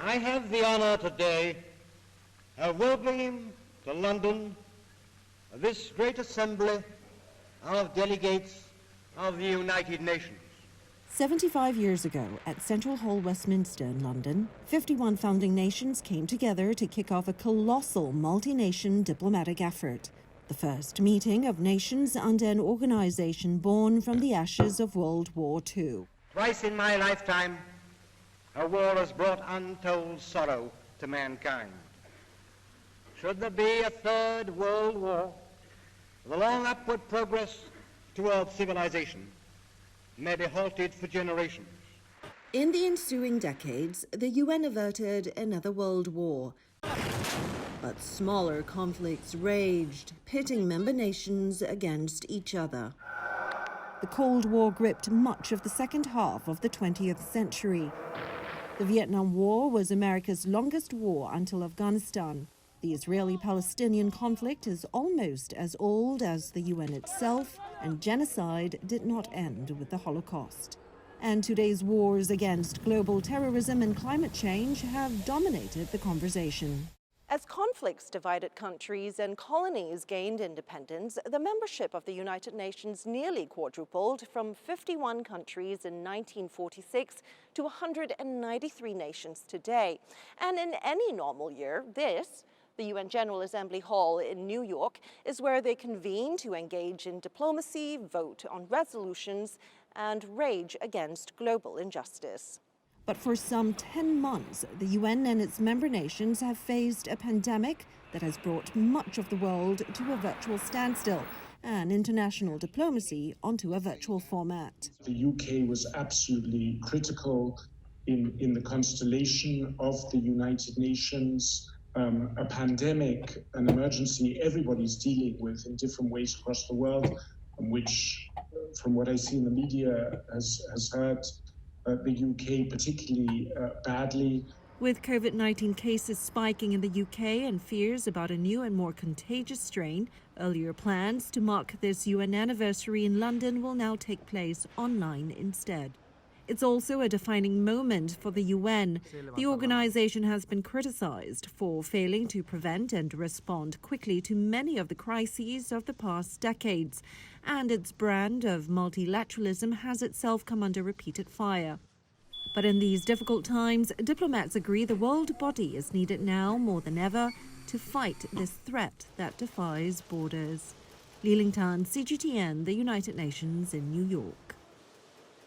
I have the honor today of welcoming to London this great assembly of delegates of the United Nations. 75 years ago, at Central Hall, Westminster in London, 51 founding nations came together to kick off a colossal multi-nation diplomatic effort. The first meeting of nations under an organization born from the ashes of World War II. Twice in my lifetime, a war has brought untold sorrow to mankind. Should there be a third world war, the long upward progress towards civilization may be halted for generations. In the ensuing decades, the UN averted another world war. But smaller conflicts raged, pitting member nations against each other. The Cold War gripped much of the second half of the 20th century. The Vietnam War was America's longest war until Afghanistan. The Israeli-Palestinian conflict is almost as old as the UN itself, and genocide did not end with the Holocaust. And today's wars against global terrorism and climate change have dominated the conversation. As conflicts divided countries and colonies gained independence, the membership of the United Nations nearly quadrupled from 51 countries in 1946 to 193 nations today. And in any normal year, the UN General Assembly Hall in New York, is where they convene to engage in diplomacy, vote on resolutions, and rage against global injustice. But for some 10 months, the UN and its member nations have faced a pandemic that has brought much of the world to a virtual standstill and international diplomacy onto a virtual format. The UK was absolutely critical in the constellation of the United Nations. A pandemic, an emergency everybody's dealing with in different ways across the world, which, from what I see in the media, has hurt the UK particularly badly. With COVID-19 cases spiking in the UK and fears about a new and more contagious strain, earlier plans to mark this UN anniversary in London will now take place online instead. It's also a defining moment for the UN. The organization has been criticized for failing to prevent and respond quickly to many of the crises of the past decades, and its brand of multilateralism has itself come under repeated fire. But in these difficult times, diplomats agree the world body is needed now more than ever to fight this threat that defies borders. Li Ling Tan, CGTN, the United Nations in New York.